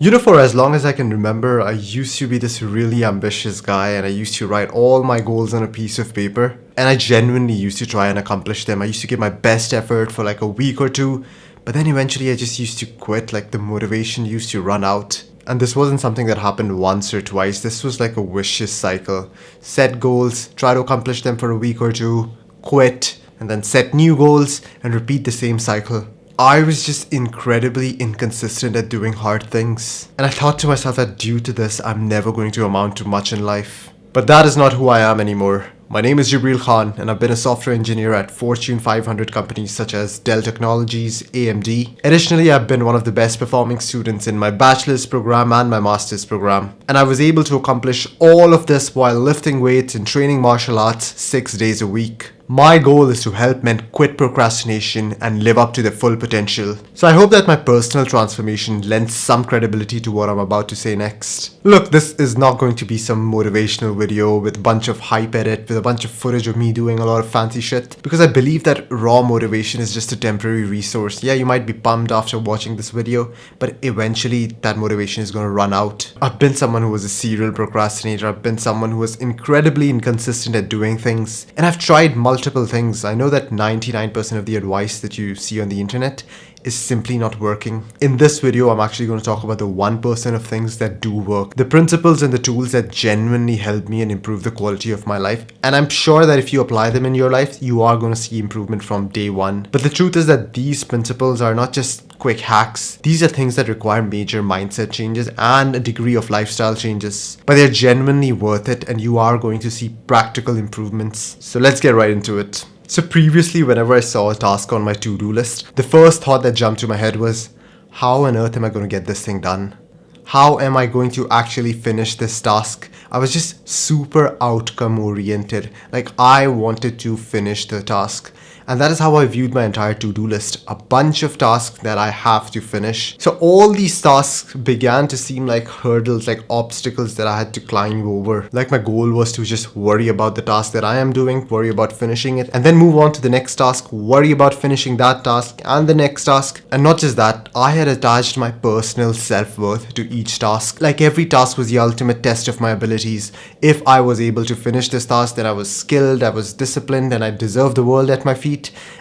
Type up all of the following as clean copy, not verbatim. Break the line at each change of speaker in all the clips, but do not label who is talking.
For as long as I can remember, I used to be this really ambitious guy and I used to write all my goals on a piece of paper. And I genuinely used to try and accomplish them. I used to give my best effort for like a week or two. But then eventually I just used to quit, like the motivation used to run out. And this wasn't something that happened once or twice. This was like a vicious cycle. Set goals, try to accomplish them for a week or two, quit, and then set new goals and repeat the same cycle. I was just incredibly inconsistent at doing hard things. And I thought to myself that due to this, I'm never going to amount to much in life. But that is not who I am anymore. My name is Jibreal Khan and I've been a software engineer at Fortune 500 companies such as Dell Technologies, AMD. Additionally, I've been one of the best performing students in my bachelor's program and my master's program. And I was able to accomplish all of this while lifting weights and training martial arts 6 days a week. My goal is to help men quit procrastination and live up to their full potential. So I hope that my personal transformation lends some credibility to what I'm about to say next. Look, this is not going to be some motivational video with a bunch of hype edit, with a bunch of footage of me doing a lot of fancy shit. Because I believe that raw motivation is just a temporary resource. Yeah, you might be pumped after watching this video, but eventually that motivation is going to run out. I've been someone who was a serial procrastinator. I've been someone who was incredibly inconsistent at doing things. And I've tried multiple things. I know that 99% of the advice that you see on the internet is simply not working. In this video, I'm actually going to talk about the 1% of things that do work. The principles and the tools that genuinely help me and improve the quality of my life. And I'm sure that if you apply them in your life, you are going to see improvement from day one. But the truth is that these principles are not just quick hacks. These are things that require major mindset changes and a degree of lifestyle changes. But they're genuinely worth it and you are going to see practical improvements. So let's get right into it. So previously, whenever I saw a task on my to-do list, the first thought that jumped to my head was, how on earth am I going to get this thing done? How am I going to actually finish this task? I was just super outcome oriented. Like I wanted to finish the task. And that is how I viewed my entire to-do list. A bunch of tasks that I have to finish. So all these tasks began to seem like hurdles, like obstacles that I had to climb over. Like my goal was to just worry about the task that I am doing, worry about finishing it, and then move on to the next task, worry about finishing that task and the next task. And not just that, I had attached my personal self-worth to each task. Like every task was the ultimate test of my abilities. If I was able to finish this task, then I was skilled, I was disciplined, and I deserved the world at my feet.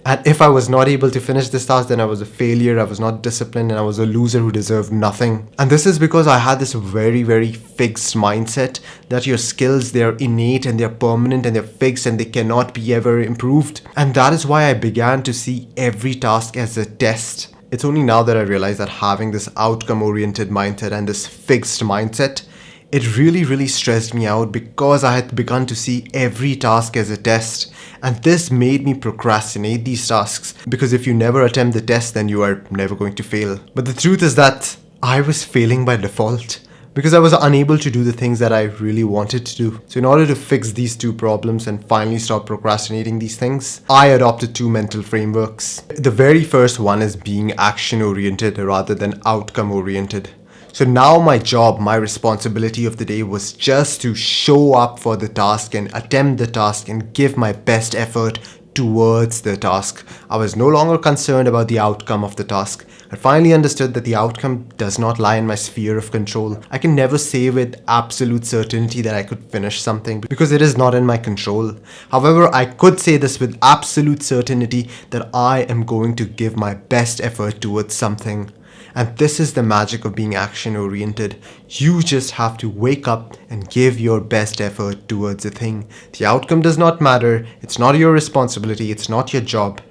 And if I was not able to finish this task, then I was a failure, I was not disciplined, and I was a loser who deserved nothing. And this is because I had this very, very fixed mindset that your skills, they're innate and they're permanent and they're fixed and they cannot be ever improved. And that is why I began to see every task as a test. It's only now that I realize that having this outcome-oriented mindset and this fixed mindset, it really stressed me out because I had begun to see every task as a test. And this made me procrastinate these tasks. Because if you never attempt the test, then you are never going to fail. But the truth is that I was failing by default. Because I was unable to do the things that I really wanted to do. So in order to fix these two problems and finally stop procrastinating these things, I adopted two mental frameworks. The very first one is being action-oriented rather than outcome-oriented. So now my job, my responsibility of the day was just to show up for the task and attempt the task and give my best effort towards the task. I was no longer concerned about the outcome of the task. I finally understood that the outcome does not lie in my sphere of control. I can never say with absolute certainty that I could finish something because it is not in my control. However, I could say this with absolute certainty that I am going to give my best effort towards something. And this is the magic of being action-oriented. You just have to wake up and give your best effort towards a thing. The outcome does not matter. It's not your responsibility. It's not your job.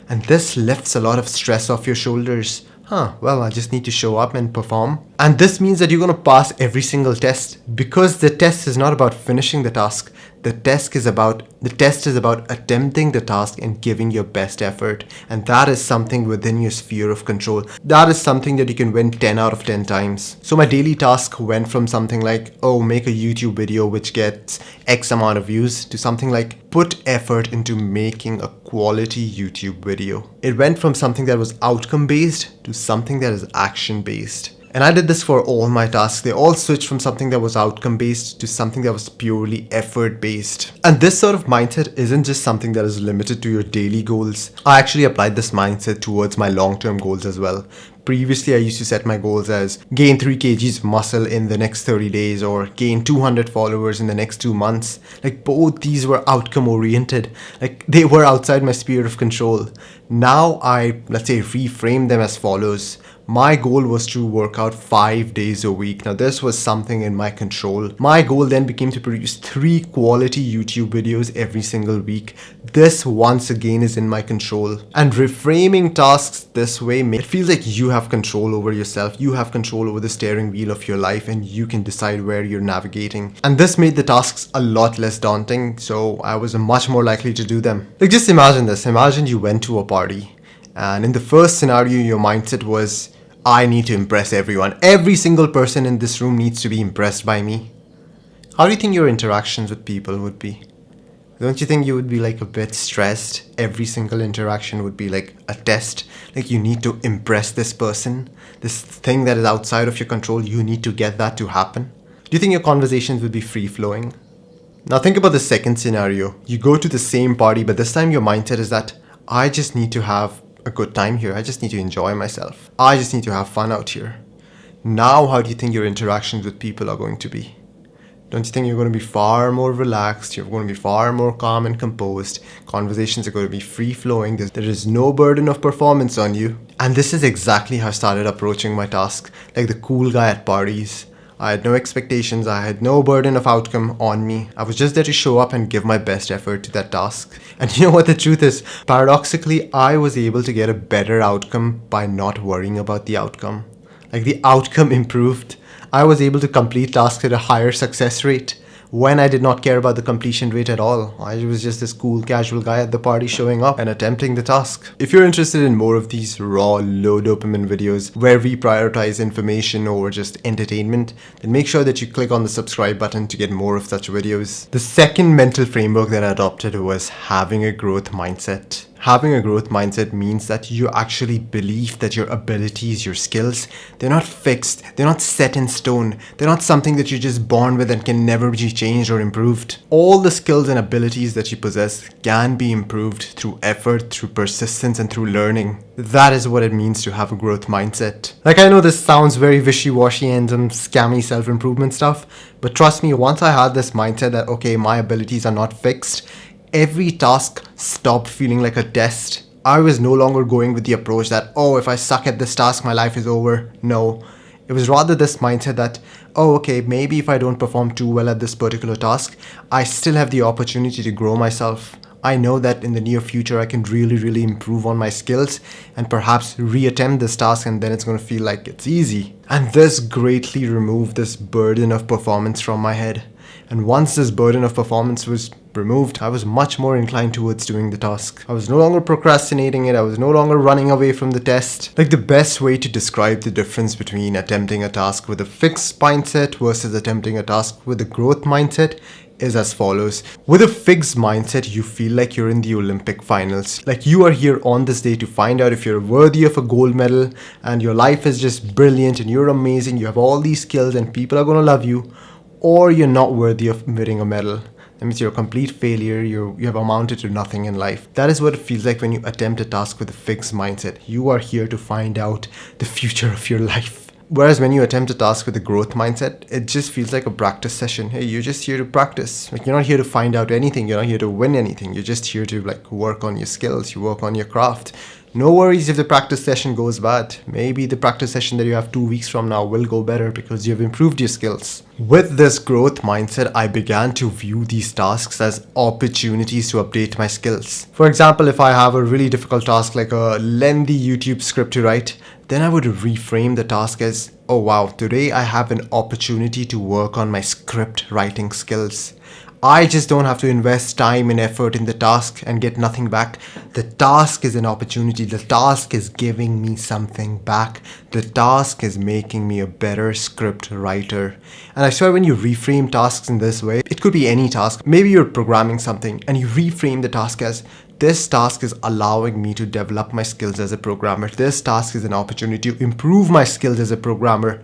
And this lifts a lot of stress off your shoulders. Well, I just need to show up and perform. And this means that you're going to pass every single test because the test is not about finishing the task. The test is about attempting the task and giving your best effort. And that is something within your sphere of control. That is something that you can win 10 out of 10 times. So my daily task went from something like, make a YouTube video which gets X amount of views to something like put effort into making a quality YouTube video. It went from something that was outcome based to something that is action based. And I did this for all my tasks. They all switched from something that was outcome based to something that was purely effort based. And this sort of mindset isn't just something that is limited to your daily goals. I actually applied this mindset towards my long-term goals as well. Previously, I used to set my goals as gain 3 kgs muscle in the next 30 days or gain 200 followers in the next 2 months. Like, both these were outcome oriented. Like, they were outside my sphere of control. Now I, let's say, reframe them as follows. My goal was to work out 5 days a week. Now this was something in my control. My goal then became to produce 3 quality YouTube videos every single week. This once again is in my control. And reframing tasks this way, it feels like you have control over yourself. You have control over the steering wheel of your life and you can decide where you're navigating. And this made the tasks a lot less daunting, so I was much more likely to do them. Like, just imagine this. Imagine you went to a party. And in the first scenario, your mindset was, I need to impress everyone. Every single person in this room needs to be impressed by me. How do you think your interactions with people would be? Don't you think you would be like a bit stressed? Every single interaction would be like a test. Like, you need to impress this person. This thing that is outside of your control, you need to get that to happen. Do you think your conversations would be free-flowing? Now think about the second scenario. You go to the same party, but this time your mindset is that I just need to have a good time here. I just need to enjoy myself. I just need to have fun out here. Now, how do you think your interactions with people are going to be? Don't you think you're going to be far more relaxed? You're going to be far more calm and composed. Conversations are going to be free-flowing. There is no burden of performance on you. And this is exactly how I started approaching my task. Like the cool guy at parties. I had no expectations, I had no burden of outcome on me. I was just there to show up and give my best effort to that task. And you know what the truth is? Paradoxically, I was able to get a better outcome by not worrying about the outcome. Like, the outcome improved. I was able to complete tasks at a higher success rate when I did not care about the completion rate at all. I was just this cool casual guy at the party showing up and attempting the task. If you're interested in more of these raw, low dopamine videos where we prioritize information over just entertainment, then make sure that you click on the subscribe button to get more of such videos. The second mental framework that I adopted was having a growth mindset. Having a growth mindset means that you actually believe that your abilities, your skills, they're not fixed, they're not set in stone, they're not something that you're just born with and can never be changed or improved. All the skills and abilities that you possess can be improved through effort, through persistence, and through learning. That is what it means to have a growth mindset. Like, I know this sounds very wishy-washy and some scammy self-improvement stuff, but trust me, once I had this mindset that, okay, my abilities are not fixed, every task stopped feeling like a test. I was no longer going with the approach that, oh, if I suck at this task, my life is over. No. It was rather this mindset that, oh, okay, maybe if I don't perform too well at this particular task, I still have the opportunity to grow myself. I know that in the near future, I can really improve on my skills and perhaps reattempt this task, and then it's going to feel like it's easy. And this greatly removed this burden of performance from my head. And once this burden of performance was removed, I was much more inclined towards doing the task. I was no longer procrastinating it. I was no longer running away from the test. Like, the best way to describe the difference between attempting a task with a fixed mindset versus attempting a task with a growth mindset is as follows. With a fixed mindset, you feel like you're in the Olympic finals. Like, you are here on this day to find out if you're worthy of a gold medal, and your life is just brilliant and you're amazing. You have all these skills and people are going to love you. Or you're not worthy of winning a medal. That means you're a complete failure, you have amounted to nothing in life. That is what it feels like when you attempt a task with a fixed mindset. You are here to find out the future of your life. Whereas when you attempt a task with a growth mindset, it just feels like a practice session. Hey, you're just here to practice. Like, you're not here to find out anything, you're not here to win anything. You're just here to work on your skills, you work on your craft. No worries if the practice session goes bad. Maybe the practice session that you have 2 weeks from now will go better because you've improved your skills. With this growth mindset, I began to view these tasks as opportunities to update my skills. For example, if I have a really difficult task like a lengthy YouTube script to write, then I would reframe the task as, oh wow, today I have an opportunity to work on my script writing skills. I just don't have to invest time and effort in the task and get nothing back. The task is an opportunity. The task is giving me something back. The task is making me a better script writer. And I swear, when you reframe tasks in this way, it could be any task. Maybe you're programming something and you reframe the task as, this task is allowing me to develop my skills as a programmer. This task is an opportunity to improve my skills as a programmer.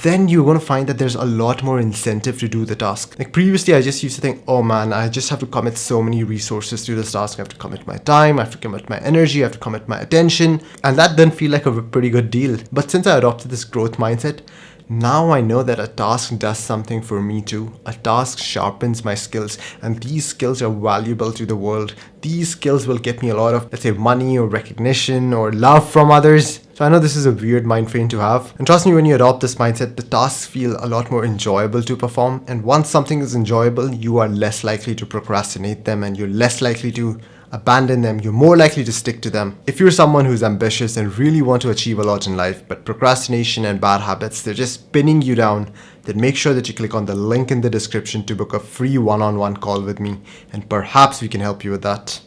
Then you're going to find that there's a lot more incentive to do the task. Like previously, I just used to think, oh man, I just have to commit so many resources to this task. I have to commit my time, I have to commit my energy, I have to commit my attention. And that didn't feel like a pretty good deal. But since I adopted this growth mindset, now I know that a task does something for me too. A task sharpens my skills, and these skills are valuable to the world. These skills will get me a lot of, let's say, money or recognition or love from others. So I know this is a weird mind frame to have. And trust me, when you adopt this mindset, the tasks feel a lot more enjoyable to perform. And once something is enjoyable, you are less likely to procrastinate them, and you're less likely to abandon them. You're more likely to stick to them. If you're someone who's ambitious and really want to achieve a lot in life, but procrastination and bad habits, they're just pinning you down, then make sure that you click on the link in the description to book a free one-on-one call with me, and perhaps we can help you with that.